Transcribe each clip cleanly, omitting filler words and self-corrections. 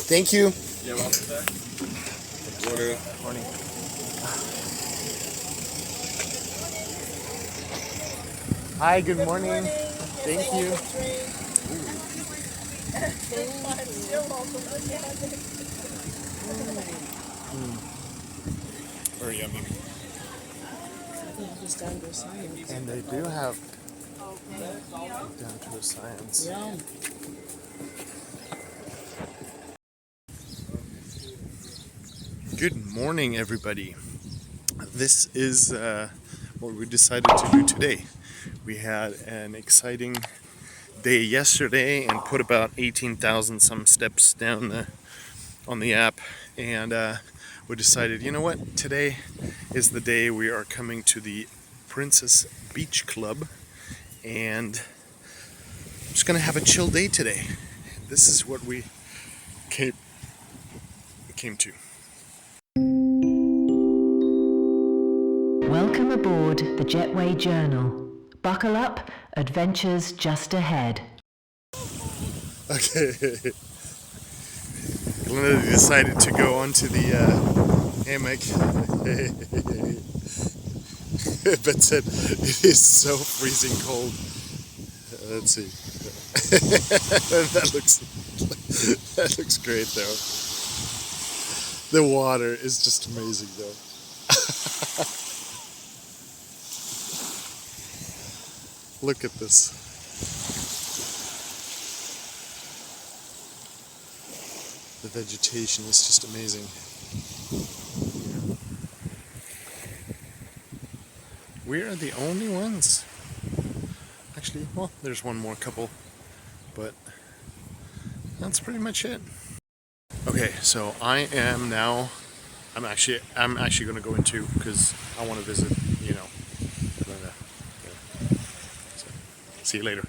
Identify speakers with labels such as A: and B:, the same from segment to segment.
A: Thank you.
B: Yeah, welcome, sir.
A: Morning. Hi, good morning. Thank you. Very yummy. And they do have down to a science.
C: Yeah.
A: Good morning, everybody. This is what we decided to do today. We had an exciting day yesterday and put about 18,000 some steps down on the app, and we decided, you know what, today is the day we are coming to the Princess Beach Club, and I'm just gonna have a chill day today. This is what we came to.
D: Welcome aboard the Jetway Journal. Buckle up, adventures just ahead.
A: Okay. Glenna decided to go onto the hammock. But said it is so freezing cold. Let's see. that looks great though. The water is just amazing though. Look at this. The vegetation is just amazing. We are the only ones. Actually, well, there's one more couple, but that's pretty much it. Okay, so I'm actually going to go into, because I want to visit, Bermuda. So, see you later.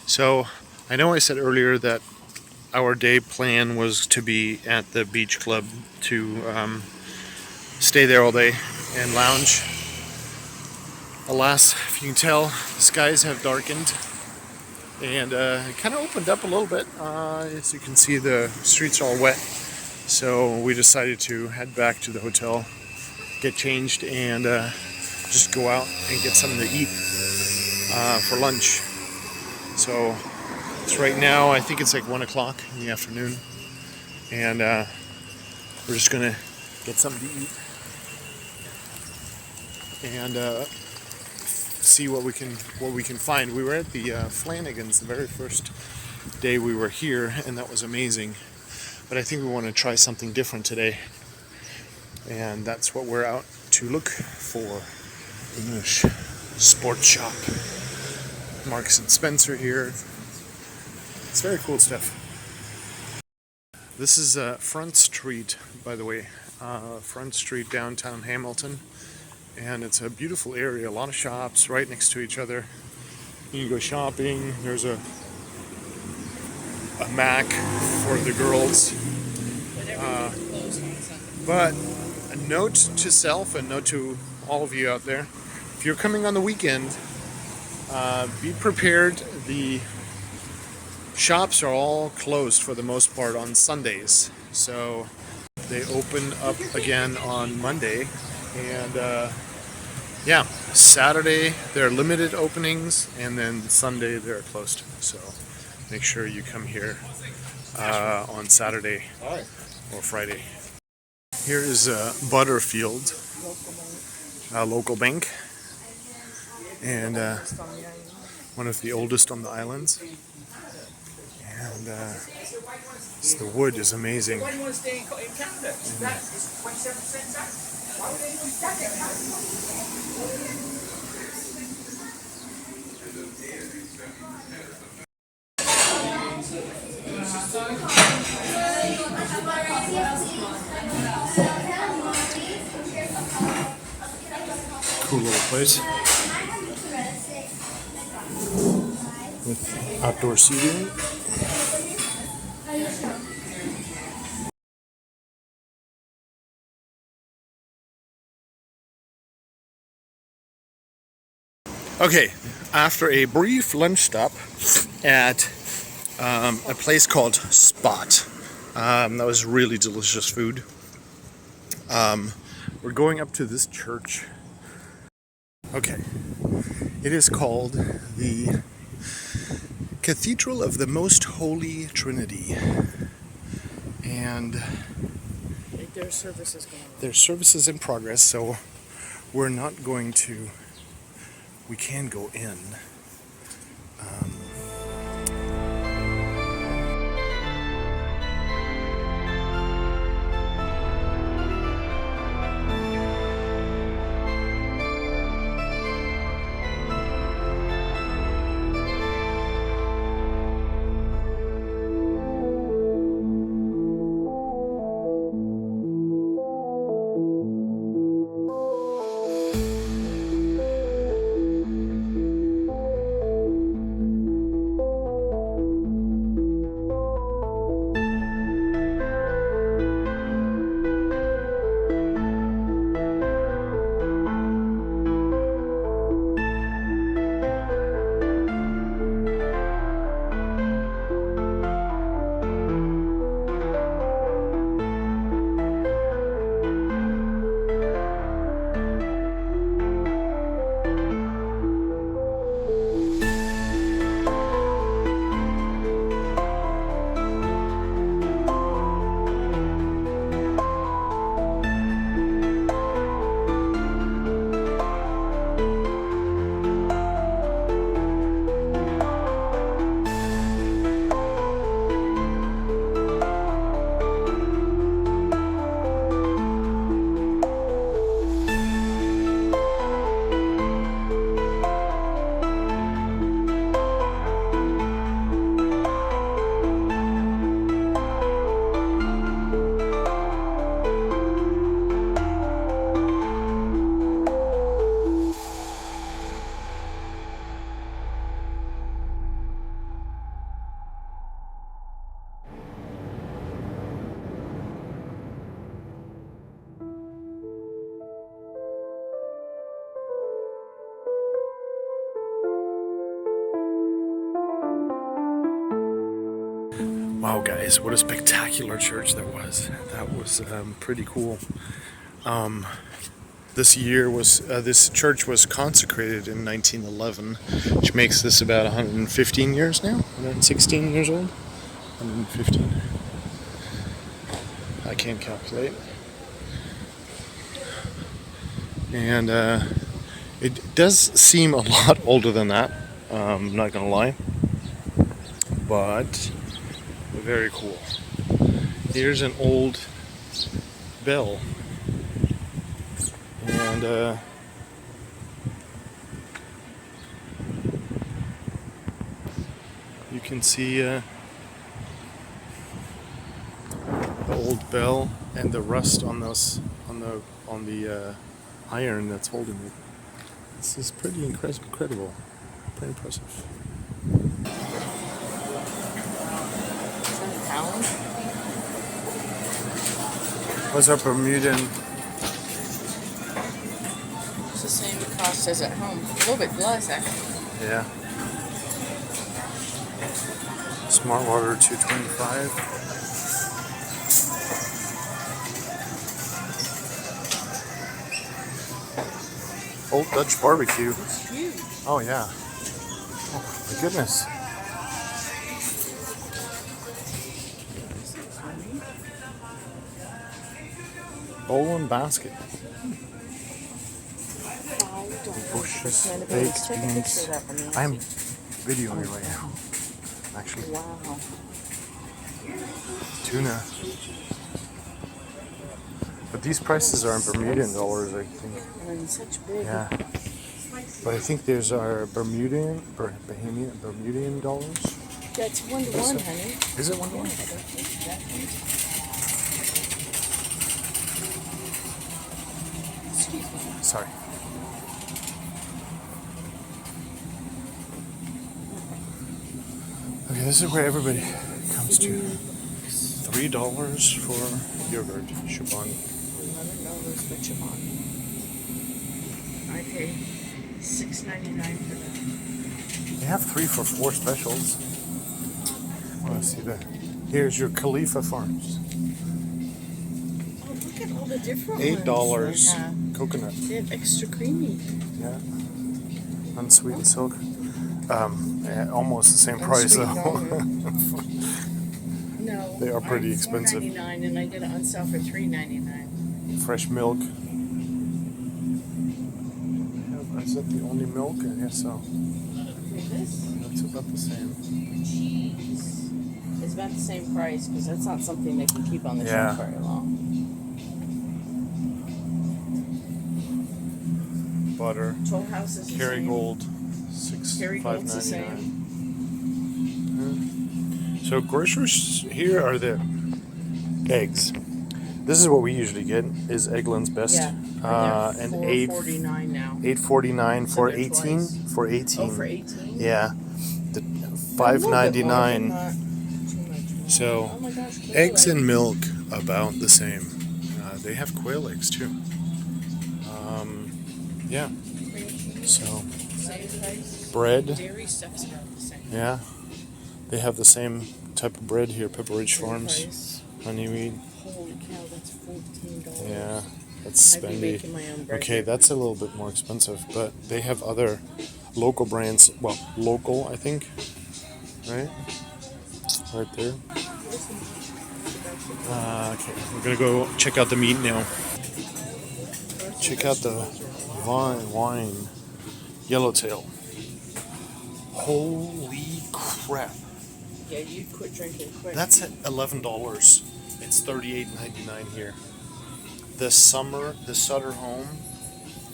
A: So, I know I said earlier that our day plan was to be at the beach club to stay there all day and lounge. Alas, if you can tell, the skies have darkened and it kind of opened up a little bit. As you can see, the streets are all wet. So we decided to head back to the hotel, get changed, and just go out and get something to eat for lunch. So it's right now, I think it's like 1 o'clock in the afternoon, and we're just gonna get something to eat and see what we can find. We were at the Flanagan's the very first day we were here, and that was amazing. But I think we want to try something different today, and that's what we're out to look for. English sports shop. Marks and Spencer here. It's very cool stuff. This is Front Street, by the way. Front Street, downtown Hamilton. And it's a beautiful area. A lot of shops right next to each other. You can go shopping. There's a Mac for the girls. But a note to self and note to all of you out there. If you're coming on the weekend, be prepared. The shops are all closed for the most part on Sundays. So they open up again on Monday. And yeah, Saturday they're limited openings, and then Sunday they're closed. So make sure you come here on Saturday or Friday. Here is Butterfield, a local bank, and one of the oldest on the islands. And the wood is amazing. cool little place with outdoor seating. Okay, after a brief lunch stop at a place called Spot, that was really delicious food. We're going up to this church. Okay, it is called the Cathedral of the Most Holy Trinity, and
B: There's services going on.
A: there's services in progress, so we're not going to. We can go in. Wow, guys, what a spectacular church that was. That was pretty cool. This church was consecrated in 1911, which makes this about 115 years now. 116 years old. 115. I can't calculate. And it does seem a lot older than that. I'm not gonna lie, but very cool. Here's an old bell, and you can see the old bell and the rust on the iron that's holding it. This is pretty incredible, pretty impressive. What's our Bermudan?
B: It's the same cost as at home. A little bit less, actually.
A: Yeah. Smart water $2.25. Old Dutch barbecue.
B: It's huge.
A: Oh yeah. Oh my goodness. Bowl and basket. Bushes, baked beans. I'm videoing right now. Actually.
B: Wow.
A: Tuna. But these prices are in Bermudian dollars, I think.
B: And such big.
A: Yeah. But I think there's our Bermudian dollars.
B: That's 1 to 1, honey.
A: Is it 1 to 1?
B: Excuse me.
A: Sorry. Okay, this is where everybody comes to. $3 for yogurt, Chobani.
B: $11 for Chobani. I pay $6.99 for that.
A: They have 3 for $4 specials. Oh, I see that. Here's your Khalifa Farms.
B: Oh, look at all the different
A: $8
B: ones they have.
A: coconut.
B: They have extra creamy.
A: Yeah. Unsweetened silk. Yeah, almost the same price though.
B: No.
A: They are pretty expensive.
B: $4.99 and I get it on sale for $3.99.
A: Fresh milk. Is that the only milk? I guess so. That's about the same.
B: Cheese is about the same price because that's not something they can keep on the shelf very long.
A: Butter.
B: Toll House is the
A: Kerrygold.
B: Kerrygold's the
A: $5.99.
B: same.
A: So groceries here are the eggs. This is what we usually get. Is Eggland's best?
B: Yeah.
A: And
B: $4.49 now.
A: $8.49 for 18.
B: Twice.
A: For 18.
B: Oh, for 18?
A: Yeah. The
B: A little bit
A: $5.99.
B: more, but not too much.
A: So
B: Oh my gosh, quail
A: eggs and
B: eggs.
A: milk about the same. They have quail eggs too. Yeah. So
B: Same price.
A: bread.
B: Dairy stuff's about the same.
A: Yeah. They have the same type of bread here. Pepper Ridge
B: Same
A: Farms.
B: price.
A: Honeyweed.
B: Holy cow, that's $14.
A: Yeah. That's
B: I'd be
A: spendy.
B: making my own bread.
A: Okay, that's a little bit more expensive, but they have other local brands. Well, local, I think. Right? Right there. Okay, we're gonna go check out the meat now. Check out the wine. Yellowtail. Holy crap.
B: Yeah, you quit drinking quick.
A: That's at $11. It's $38.99 here. The Sutter Home,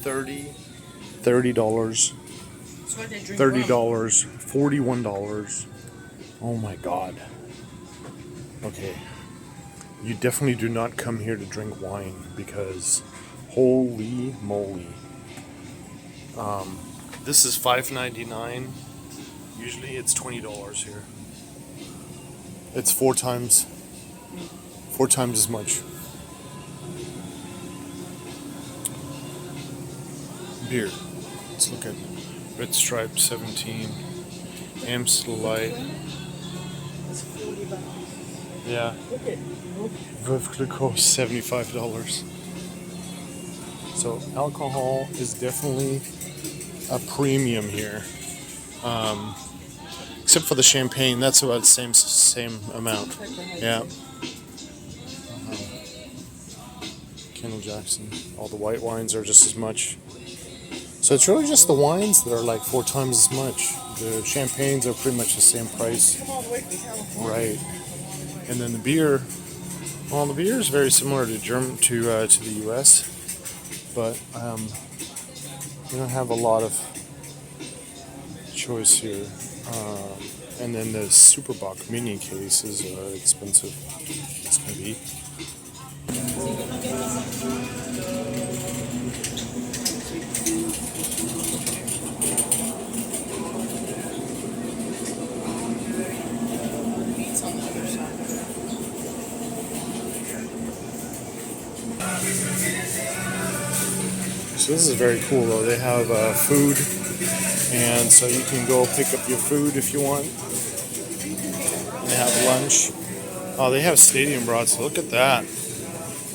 A: $30.
B: That's why they drink
A: $30, $41. Oh my god. Okay. You definitely do not come here to drink wine because holy moly. This is $5.99. Usually it's $20 here. It's four times as much. Beer. Let's look at Red Stripe 17. Amstel Light.
B: It's $40.
A: Yeah.
B: Look at
A: Veuve Clicquot $75. So alcohol is definitely a premium here. Except for the champagne, that's about the same amount. Yeah. Kendall Jackson. All the white wines are just as much. So it's really just the wines that are like 4 times as much. The champagnes are pretty much the same price.
B: come all the way from California.
A: Right. And then the beer, well, the beer is very similar to the U.S., but you don't have a lot of choice here. And then the Superbock mini cases are expensive. It's gonna be.
B: Meat's on the other side.
A: So this is very cool though. They have food, and so you can go pick up your food if you want. And they have lunch. Oh, they have stadium brats. Look at that.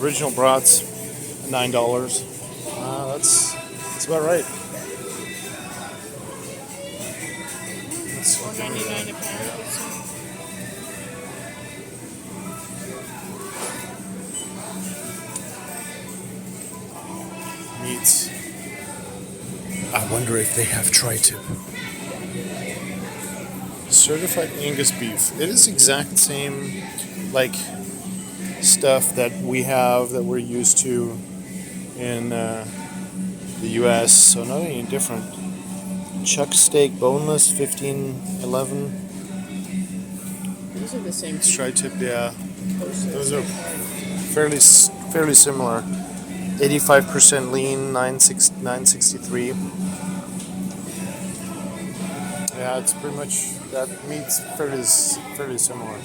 A: Original brats, $9. That's about right. That's
B: $4.99 a pound.
A: meats. I wonder if they have tri-tip. Certified Angus beef. It is exact same like stuff that we have that we're used to in the U.S. So not any different. Chuck steak boneless, $15.11.
B: These are the same.
A: It's tri-tip, yeah.
B: Toasted.
A: Those are fairly similar. 85% lean, $9.63. Yeah, it's pretty much, that meat's fairly similar.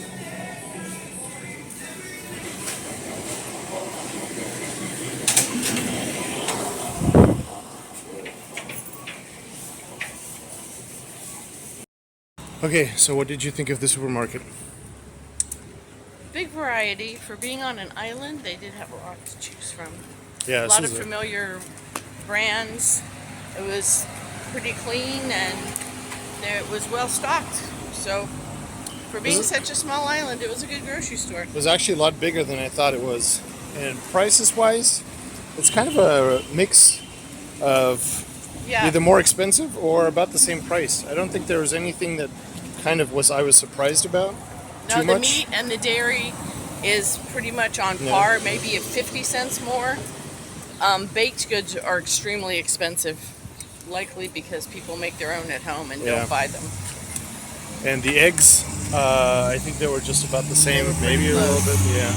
A: Okay, so what did you think of the supermarket?
B: Big variety. For being on an island, they did have a lot to choose from.
A: Yeah,
B: A
A: this
B: lot of
A: is
B: familiar brands. It was pretty clean and it was well stocked. So, for being
A: Was it-
B: such a small island, it was a good grocery store.
A: it was actually a lot bigger than I thought it was. And prices wise, it's kind of a mix of
B: Yeah.
A: either more expensive or about the same price. I don't think there was anything that kind of I was surprised about
B: No,
A: too
B: the
A: much.
B: meat and the dairy is pretty much on
A: Yeah.
B: par, maybe 50 cents more. Baked goods are extremely expensive, likely because people make their own at home and
A: Yeah.
B: don't buy them.
A: And the eggs, I think they were just about the same,
B: They were pretty
A: maybe a little
B: close.
A: bit, yeah.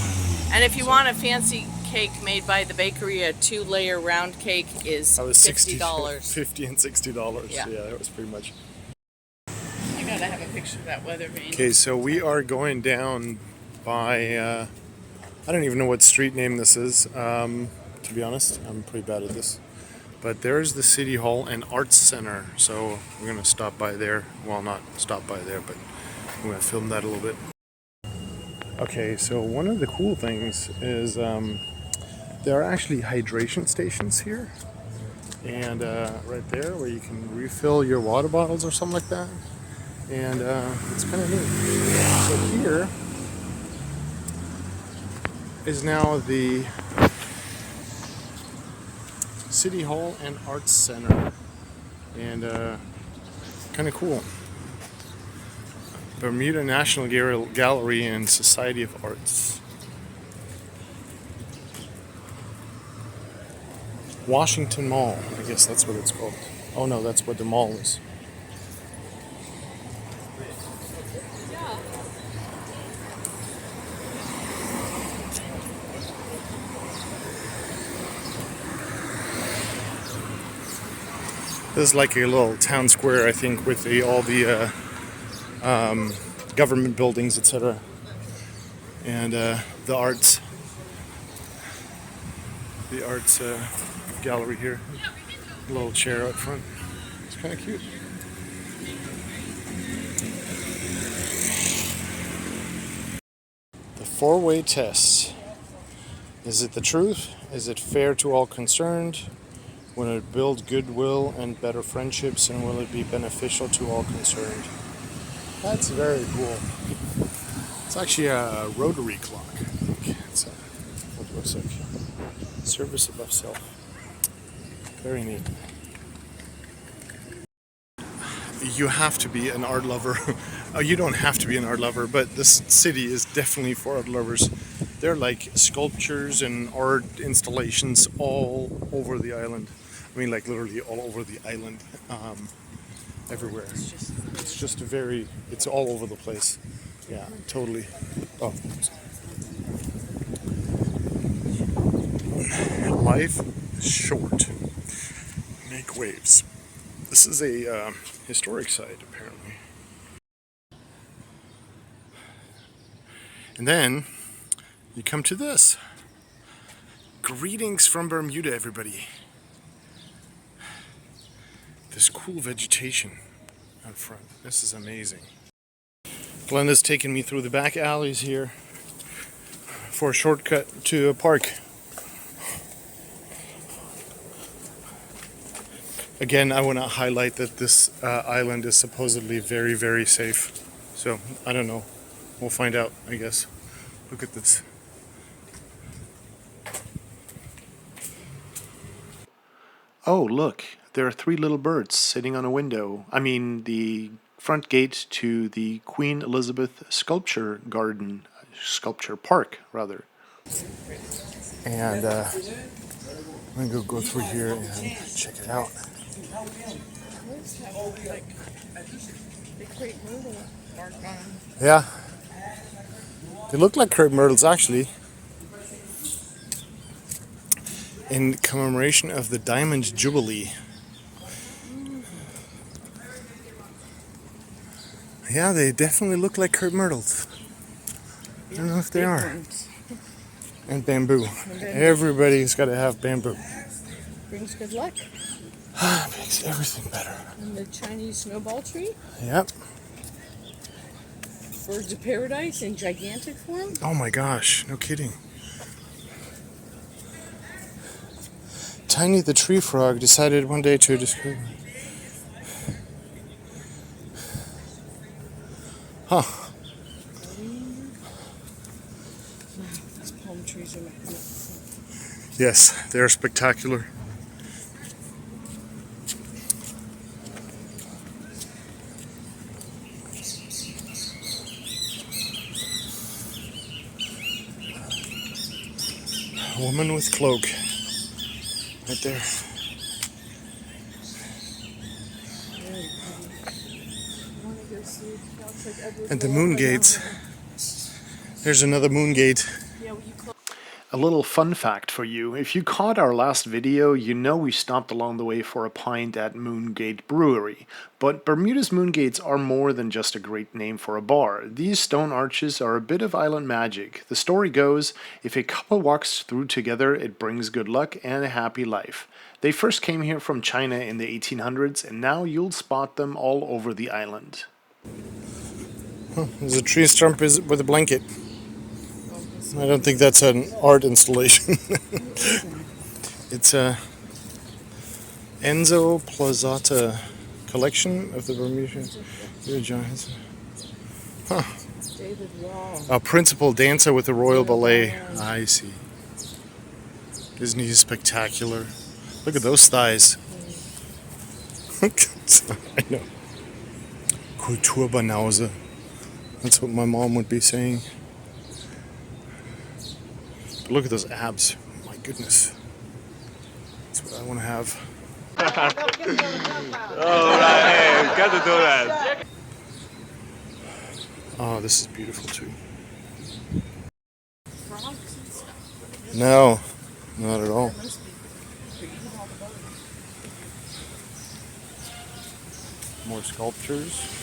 B: And if you want a fancy cake made by the bakery, a 2-layer round cake is
A: That was
B: $50.
A: $50 and $60.
B: Yeah.
A: Yeah, that was pretty much.
B: I gotta have a picture of that weather vane.
A: Okay, so we are going down by, I don't even know what street name this is, to be honest. I'm pretty bad at this. But there's the City Hall and Arts Center, so we're going to stop by there. Well, not stop by there, but we're going to film that a little bit. Okay, so one of the cool things is there are actually hydration stations here. And right there where you can refill your water bottles or something like that. And it's kind of neat. So here is now the City Hall and Arts Center, and kind of cool. Bermuda National Gallery and Society of Arts. Washington Mall, I guess that's what it's called. Oh no, that's what the mall is. This is like a little town square, I think, with all the government buildings, etc. And the arts gallery here. A little chair out front. It's kind of cute. The four-way test. Is it the truth? Is it fair to all concerned? Will it build goodwill and better friendships, and will it be beneficial to all concerned? That's very cool. It's actually a rotary clock, I think. It's what it looks like. Service above self. Very neat. You have to be an art lover. Oh, you don't have to be an art lover, but this city is definitely for art lovers. There are like sculptures and art installations all over the island. I mean, like literally all over the island, everywhere. It's all over the place. Yeah, totally. Oh, oops. Life is short. Make waves. This is a historic site, apparently. And then you come to this. Greetings from Bermuda, everybody. This cool vegetation out front. This is amazing. Glenda's taking me through the back alleys here for a shortcut to a park. Again, I want to highlight that this island is supposedly very, very safe. So, I don't know. We'll find out, I guess. Look at this. Oh, look. There are 3 little birds sitting on a window. I mean, the front gate to the Queen Elizabeth Sculpture Park, rather. And I'm going to go through here and check it out. Yeah. They look like crepe myrtles, actually. In commemoration of the Diamond Jubilee. Yeah, they definitely look like Kurt myrtles. I don't know if they are.
B: Ones.
A: And bamboo.
B: And bamboo.
A: Everybody's got to have bamboo.
B: Brings good luck.
A: Makes everything better.
B: And the Chinese snowball tree.
A: Yep.
B: Birds of paradise in gigantic form.
A: Oh my gosh, no kidding. Tiny the tree frog decided one day to discover. Huh.
B: These palm trees are magnificent.
A: Yes, they're spectacular. A woman with cloak. Right there. And the moon gates. There's another moon gate. A little fun fact for you. If you caught our last video, you know we stopped along the way for a pint at Moongate Brewery. But Bermuda's Moongates are more than just a great name for a bar. These stone arches are a bit of island magic. The story goes, if a couple walks through together, it brings good luck and a happy life. They first came here from China in the 1800s, and now you'll spot them all over the island. There's a tree stump with a blanket. I don't think that's an art installation. It's a Enzo Plazata collection of the Bermuda Giants. Huh.
B: David Wall.
A: A principal dancer with the Royal Ballet. I see. Isn't he spectacular? Look at those thighs. I know. Kulturbanause. That's what my mom would be saying. But look at those abs. My goodness. That's what I want to have.
C: Alright, got to do that.
A: Oh, this is beautiful too. No, not at all. More sculptures.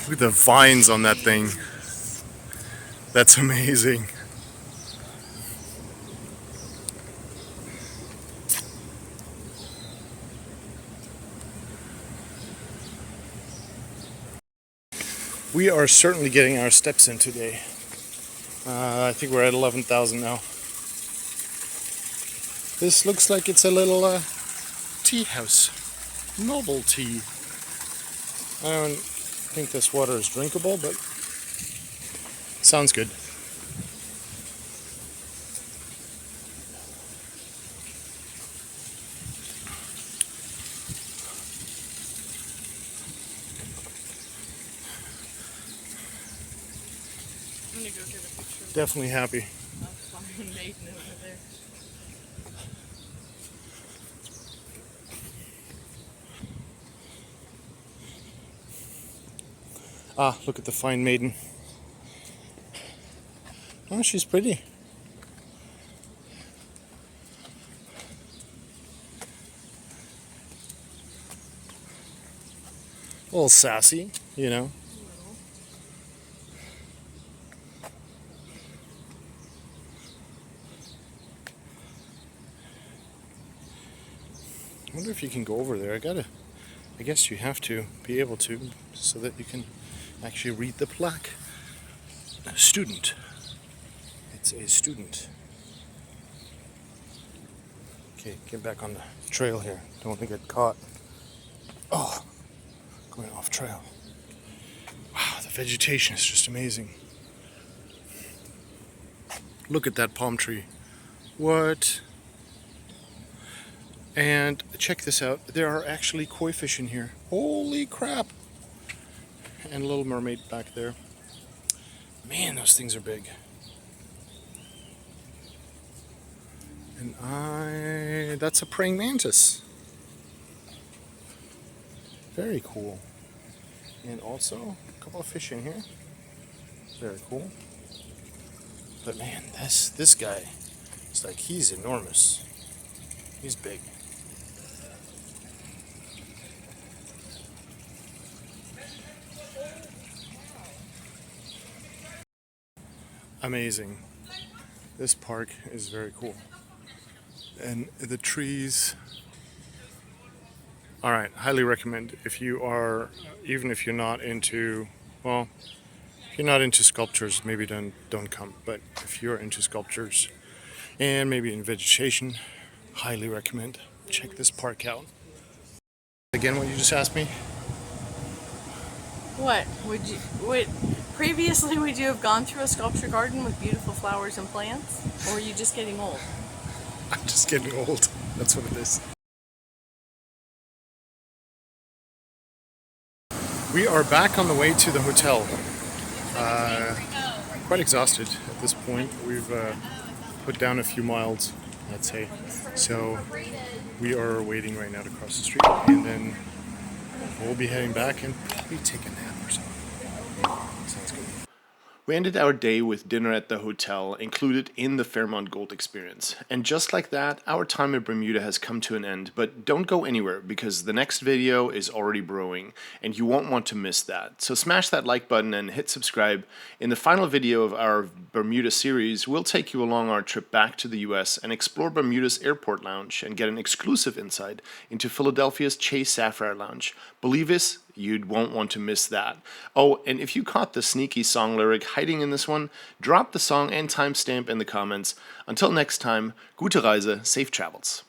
A: Look at the vines on that thing. That's amazing. We are certainly getting our steps in today. I think we're at 11,000 now. This looks like it's a little tea house. Novelty. I don't think this water is drinkable, but sounds good.
B: I'm gonna go get a picture
A: Definitely happy.
B: of Fine Maiden over there.
A: Ah, look at the fine maiden. Oh, she's pretty. A little sassy, you know. I wonder if you can go over there. I guess you have to be able to, so that you can actually read the plaque. Student. It's a student. Okay, get back on the trail here. Don't want to get caught. Oh, going off trail. Wow, the vegetation is just amazing. Look at that palm tree. What? And check this out. There are actually koi fish in here. Holy crap. And a little mermaid back there. Man, those things are big. And that's a praying mantis. Very cool. And also a couple of fish in here. Very cool. But man, this guy, it's like he's enormous. He's big. amazing. This park is very cool. And the trees. All right, highly recommend if you are, even if you're not into, well, if you're not into sculptures, maybe don't come. But if you're into sculptures and maybe in vegetation, highly recommend. Check this park out. Again, what you just asked me?
B: What would previously would you have gone through a sculpture garden with beautiful flowers and plants, or are you just getting old?
A: I'm just getting old. That's what it is. We are back on the way to the hotel. Quite exhausted at this point. We've put down a few miles, let's say. So we are waiting right now to cross the street, and then we'll be heading back and probably take a nap or something. Sounds good. We ended our day with dinner at the hotel, included in the Fairmont Gold Experience. And just like that, our time at Bermuda has come to an end, but don't go anywhere because the next video is already brewing and you won't want to miss that. So smash that like button and hit subscribe. In the final video of our Bermuda series, we'll take you along our trip back to the US and explore Bermuda's airport lounge and get an exclusive insight into Philadelphia's Chase Sapphire Lounge. Believe us, you won't want to miss that. Oh, and if you caught the sneaky song lyric hiding in this one, drop the song and timestamp in the comments. Until next time, gute Reise, safe travels.